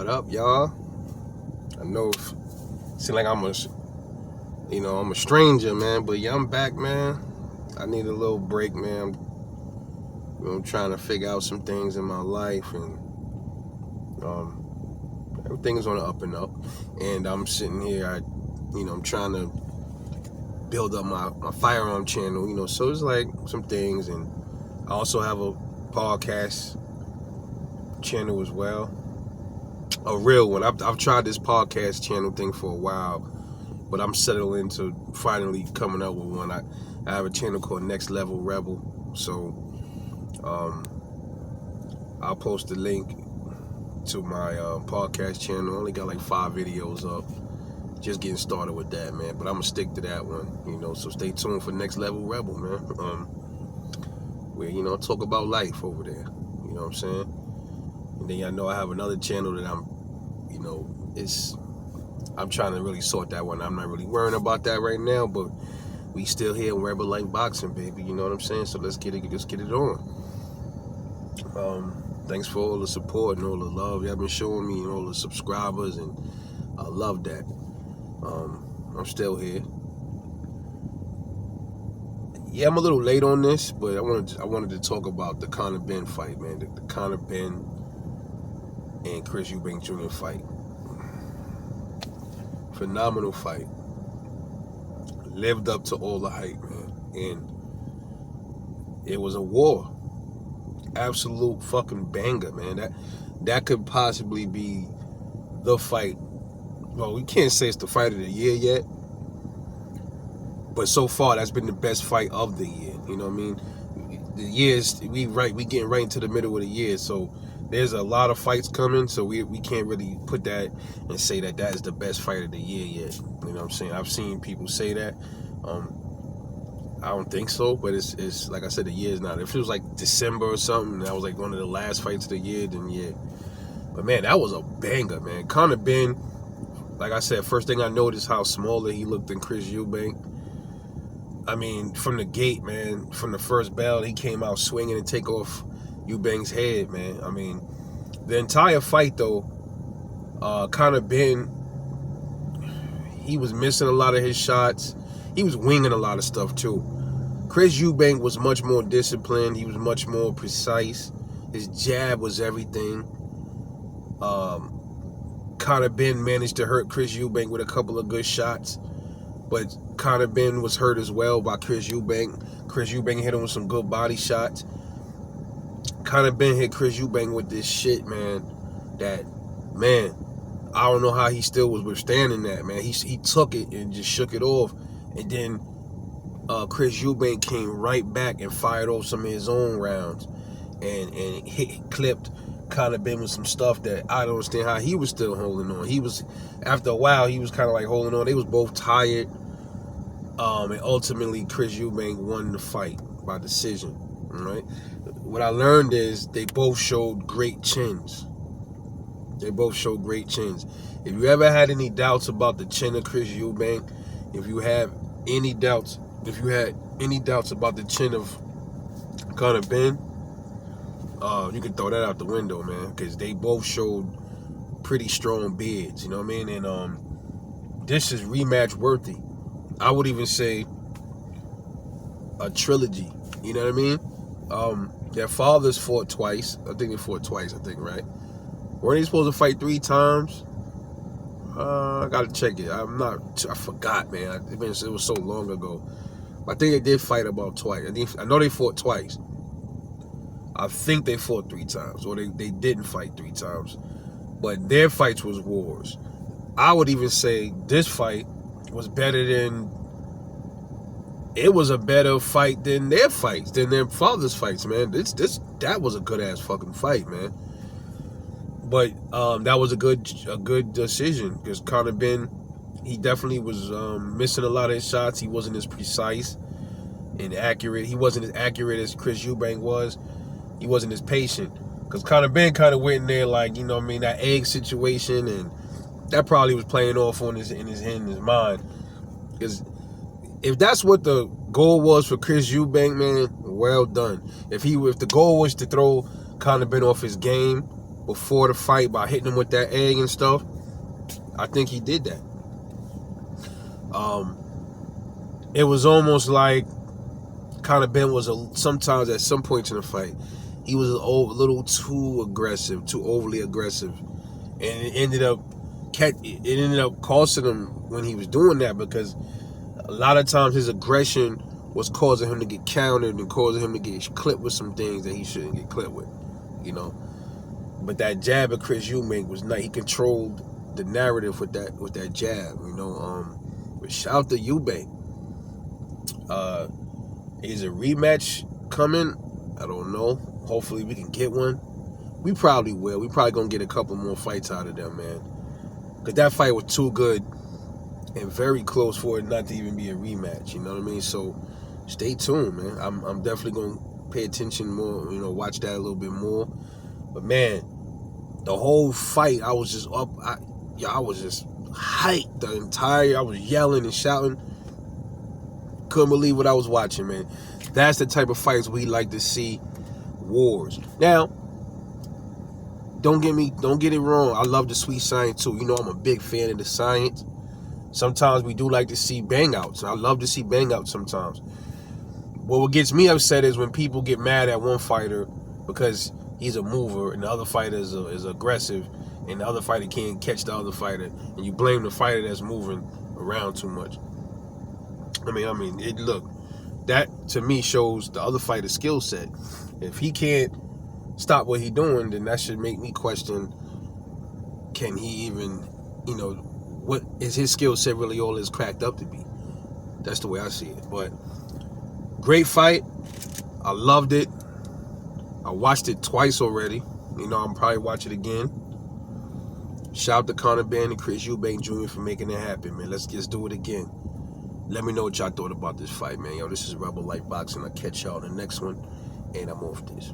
What up, y'all? I know it seems like I'm a stranger, man, but yeah, I'm back, man. I need a little break, man. I'm trying to figure out some things in my life, and everything is on the up and up. And I'm sitting here, I'm trying to build up my firearm channel, so it's like some things, and I also have a podcast channel as well. A real one. I've tried this podcast channel thing for a while, but I'm settling into finally coming up with one. I have a channel called Next Level Rebel, so I'll post the link to my podcast channel. I only got like 5 videos up, just getting started with that, man, but I'm gonna stick to that one, so stay tuned for Next Level Rebel, man. Where I talk about life over there, you know what I'm saying? And then I know I have another channel that I'm trying to really sort that one. I'm not really worrying about that right now, but we still here in Rebel Life Boxing, baby. You know what I'm saying? So let's get it on. Thanks for all the support and all the love y'all been showing me and all the subscribers, and I love that. I'm still here. Yeah, I'm a little late on this, but I wanted to talk about the Conor Benn fight, man. The Conor Benn and Chris Eubank Jr. fight. Phenomenal fight. Lived up to all the hype, man. And it was a war. Absolute fucking banger, man. That could possibly be the fight. Well, we can't say it's the fight of the year yet, but so far that's been the best fight of the year. You know what I mean? The years we getting right into the middle of the year, so there's a lot of fights coming, so we can't really put that and say that is the best fight of the year yet. You know what I'm saying? I've seen people say that. I don't think so, but it's like I said, the year is not. If it was like December or something, that was like one of the last fights of the year, then yeah. But man, that was a banger, man. Conor Benn, like I said, first thing I noticed how smaller he looked than Chris Eubank. I mean, from the gate, man, from the first bell, he came out swinging and take off Eubank's head, man. I mean, the entire fight, though, Conor Benn, he was missing a lot of his shots. He was winging a lot of stuff, too. Chris Eubank was much more disciplined. He was much more precise. His jab was everything. Conor Benn managed to hurt Chris Eubank with a couple of good shots, but Conor Benn was hurt as well by Chris Eubank. Chris Eubank hit him with some good body shots. Conor Benn hit Chris Eubank with this shit, man, I don't know how he still was withstanding that, man. He took it and just shook it off, and then Chris Eubank came right back and fired off some of his own rounds and clipped Conor Benn with some stuff that I don't understand how he was still holding on. After a while, he was kind of like holding on. They was both tired, and ultimately Chris Eubank won the fight by decision. All right. What I learned is they both showed great chins. If you ever had any doubts about the chin of Chris Eubank, if you had any doubts about the chin of Conor Benn, you can throw that out the window, man, because they both showed pretty strong beards, you know what I mean? And this is rematch worthy. I would even say a trilogy, you know what I mean? Their fathers fought twice. I think they fought twice, right? Weren't they supposed to fight 3 times? I gotta check it. I forgot, man. It was so long ago. I think they did fight about twice. I know they fought twice. I think they fought 3 times, or they didn't fight 3 times. But their fights was wars. I would even say this fight was better than... It was a better fight than their fights, than their fathers' fights, man. That was a good-ass fucking fight, man. But that was a good decision, because Conor Benn, he definitely was missing a lot of his shots. He wasn't as precise and accurate. He wasn't as accurate as Chris Eubank was. He wasn't as patient, because Conor Benn kind of went in there like, you know what I mean, that egg situation, and that probably was playing off in his mind. Because if that's what the goal was for Chris Eubank, man, well done. If the goal was to throw Conor Benn off his game, before the fight by hitting him with that egg and stuff. I think he did that. It was almost like Conor Benn was sometimes at some points in the fight, he was a little too aggressive, too overly aggressive, and it ended up costing him when he was doing that, because a lot of times his aggression was causing him to get countered and causing him to get clipped with some things that he shouldn't get clipped with, you know. But that jab of Chris Eubank was not. He controlled the narrative with that jab, you know. But shout out to Eubank. Is a rematch coming? I don't know. Hopefully we can get one. We probably will. We probably gonna get a couple more fights out of them, man. Because that fight was too good and very close for it not to even be a rematch. You know what I mean? So stay tuned, man. I'm definitely gonna pay attention more. You know, watch that a little bit more. But man, the whole fight, I was just up. I was just hyped the entire. I was yelling and shouting. Couldn't believe what I was watching, man. That's the type of fights we like to see. Wars. Now, don't get it wrong. I love the sweet science too. You know, I'm a big fan of the science. Sometimes we do like to see bang outs. I love to see bang outs sometimes. What gets me upset is when people get mad at one fighter because he's a mover and the other fighter is aggressive and the other fighter can't catch the other fighter, and you blame the fighter that's moving around too much. I mean, look, that to me shows the other fighter's skill set. If he can't stop what he's doing, then that should make me question, can he even, you know, what is his skill set really all it's cracked up to be? That's the way I see it. But great fight. I loved it. I watched it twice already. You know, I'm probably watch it again. Shout out to Conor Benn and Chris Eubank Jr. for making it happen, man. Let's just do it again. Let me know what y'all thought about this fight, man. Yo, this is Rebel Life Boxing. I'll catch y'all in the next one, and I'm off this.